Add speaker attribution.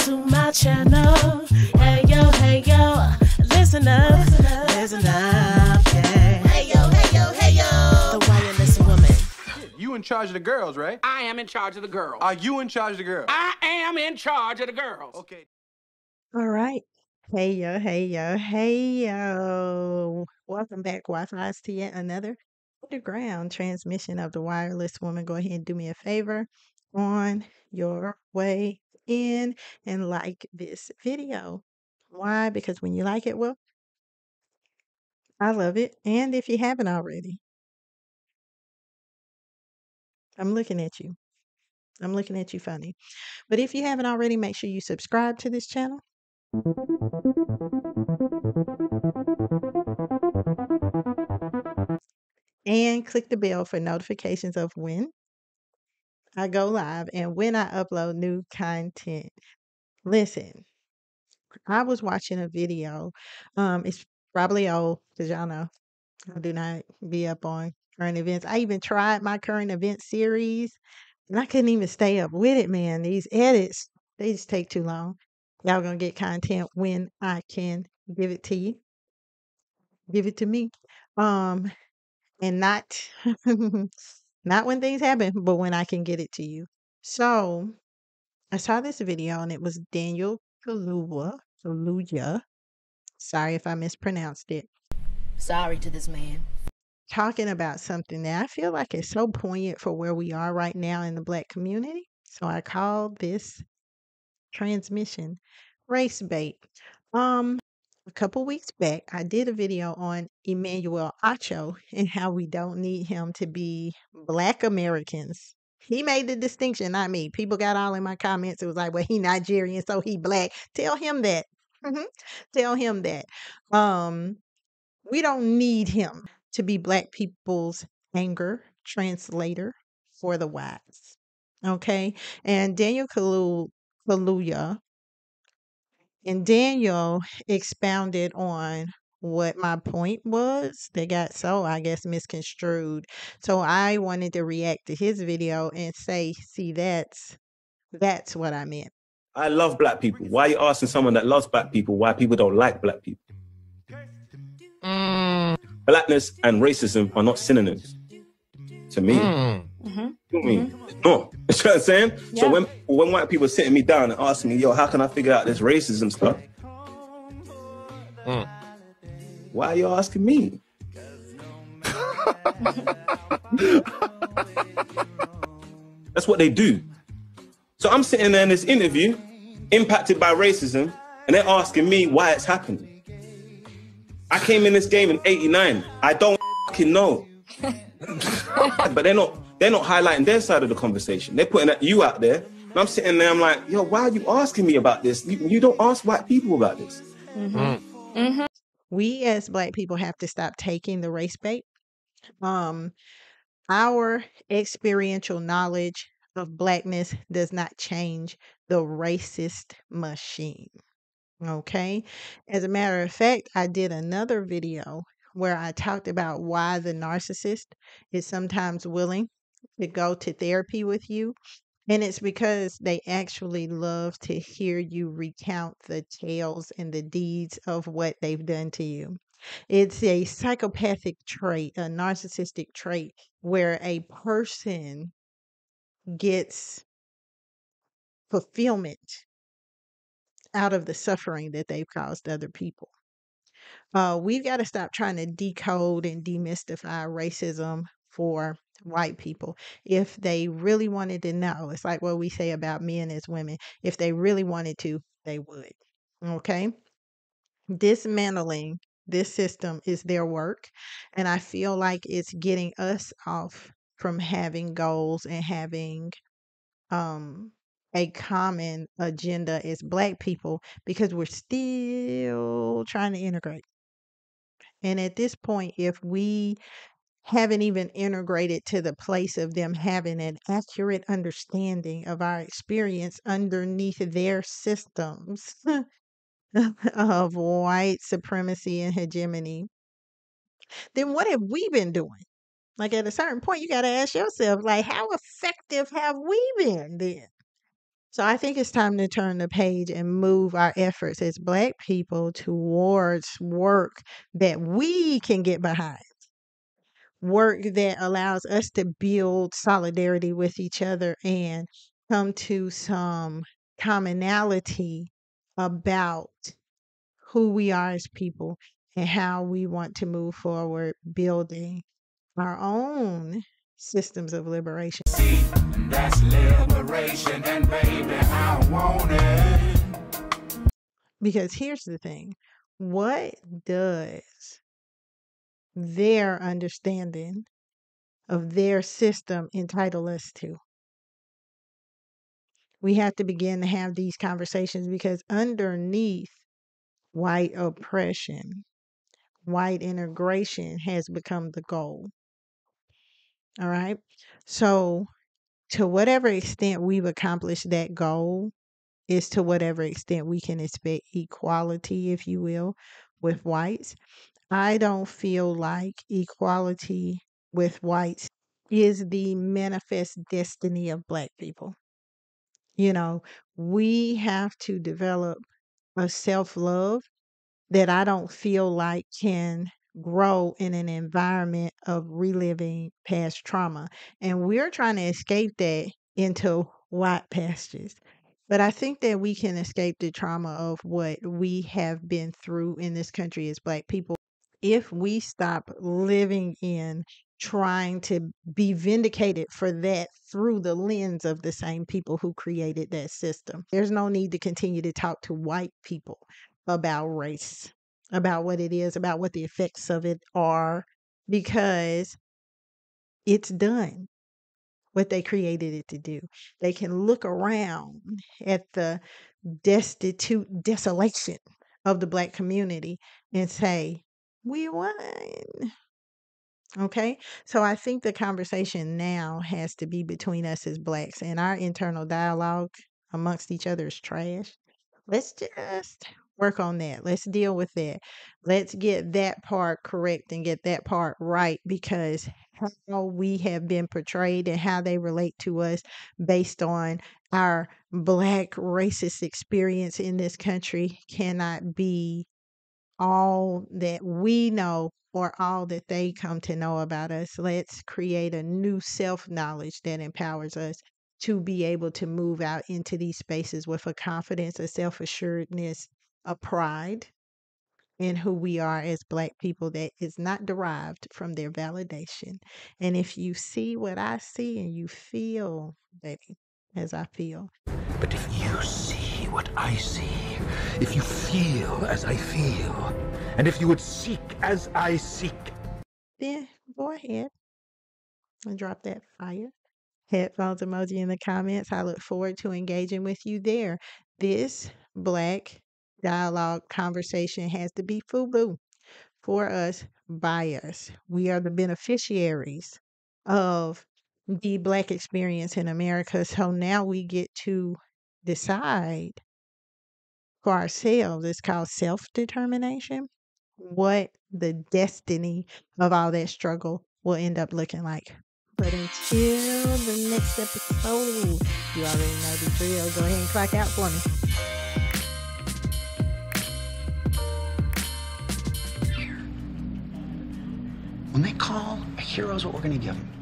Speaker 1: to my channel. Hey yo, listen up, yeah. Hey yo, the wireless woman.
Speaker 2: You in charge of the girls, right?
Speaker 3: I am in charge of the girls.
Speaker 2: Are you in charge of the girls?
Speaker 3: I am in charge of the girls.
Speaker 2: Okay.
Speaker 4: All right. Hey yo. Welcome back, Wi-Fi's, to yet another underground transmission of the wireless woman. Go ahead and do me a favor on your way in and like this video. Why? Because when you like it, well, I love it. And if you haven't already, I'm looking at you. I'm looking at you funny. But if you haven't already, make sure you subscribe to this channel. And click the bell for notifications of when I go live and when I upload new content. Listen, I was watching a video. It's probably old because y'all know I do not be up on current events. I even tried my current event series and I couldn't even stay up with it, man. These edits, they just take too long. Y'all gonna get content when I can give it to you. Give it to me. And not not when things happen, but when I can get it to you. So I saw this video and it was Daniel Kaluuya. Sorry if I mispronounced it.
Speaker 1: Sorry to this man.
Speaker 4: Talking about something that I feel like is so poignant for where we are right now in the Black community. So I called this transmission race bait. A couple weeks back, I did a video on Emmanuel Acho and how we don't need him to be Black Americans. He made the distinction, not me. People got all in my comments. It was like, well, he Nigerian, so he Black. Tell him that. Tell him that. We don't need him to be Black people's anger translator for the whites. Okay? And Daniel Kaluuya and Daniel expounded on what my point was that got so, I guess, misconstrued. So I wanted to react to his video and say, see, that's what I meant.
Speaker 5: I love black people. Why are you asking someone that loves black people why people don't like black people? Blackness and racism are not synonyms to me. To me. It's not. You know what I'm saying?
Speaker 4: Yeah.
Speaker 5: So when white people are sitting me down and asking me, yo, how can I figure out this racism stuff? Why are you asking me? That's what they do. So I'm sitting there in this interview, impacted by racism, and they're asking me why it's happening. I came in this game in '89. I don't fucking know. But they're not highlighting their side of the conversation. They're putting you out there. And I'm sitting there, I'm like, yo, why are you asking me about this? You don't ask white people about this.
Speaker 4: We as Black people have to stop taking the race bait. Our experiential knowledge of Blackness does not change the racist machine. Okay? As a matter of fact, I did another video where I talked about why the narcissist is sometimes willing to go to therapy with you. And it's because they actually love to hear you recount the tales and the deeds of what they've done to you. It's a psychopathic trait, a narcissistic trait, where a person gets fulfillment out of the suffering that they've caused other people. We've got to stop trying to decode and demystify racism for white people. If they really wanted to know, it's like what we say about men as women. If they really wanted to, they would. Okay? Dismantling this system is their work. And I feel like it's getting us off from having goals and having a common agenda as Black people because we're still trying to integrate. And at this point, if we haven't even integrated to the place of them having an accurate understanding of our experience underneath their systems of white supremacy and hegemony, then what have we been doing? Like at a certain point, you got to ask yourself, like, how effective have we been then? So I think it's time to turn the page and move our efforts as Black people towards work that we can get behind. Work that allows us to build solidarity with each other and come to some commonality about who we are as people and how we want to move forward building our own systems of liberation.
Speaker 6: That's liberation, and baby, I want it.
Speaker 4: Because here's the thing, what does their understanding of their system entitle us to? We have to begin to have these conversations because underneath white oppression, white integration has become the goal. All right. So, to whatever extent we've accomplished that goal, is to whatever extent we can expect equality, if you will, with whites. I don't feel like equality with whites is the manifest destiny of Black people. You know, we have to develop a self-love that I don't feel like can grow in an environment of reliving past trauma. And we're trying to escape that into white pastures. But I think that we can escape the trauma of what we have been through in this country as Black people if we stop living in trying to be vindicated for that through the lens of the same people who created that system. There's no need to continue to talk to white people about race, about what it is, about what the effects of it are, because it's done what they created it to do. They can look around at the destitute desolation of the Black community and say, we won. Okay. So I think the conversation now has to be between us as Blacks, and our internal dialogue amongst each other is trash. Let's just work on that. Let's deal with that. Let's get that part correct and get that part right, because how we have been portrayed and how they relate to us based on our Black racist experience in this country cannot be all that we know or all that they come to know about us. Let's create a new self-knowledge that empowers us to be able to move out into these spaces with a confidence, a self-assuredness, a pride in who we are as Black people that is not derived from their validation. And if you see what I see and you feel, baby, as I feel,
Speaker 6: But if you see what I see, if you feel as I feel, and if you would seek as I seek,
Speaker 4: then go ahead and drop that fire headphones emoji in the comments. I look forward to engaging with you there. This Black dialogue conversation has to be FUBU, for us, by us. We are the beneficiaries of the Black experience in America. So now we get to decide for ourselves. It's called self-determination, what the destiny of all that struggle will end up looking like. But until the next episode, you already know the drill. Go ahead and clock out for me.
Speaker 7: When they call, a hero's what we're going to give them.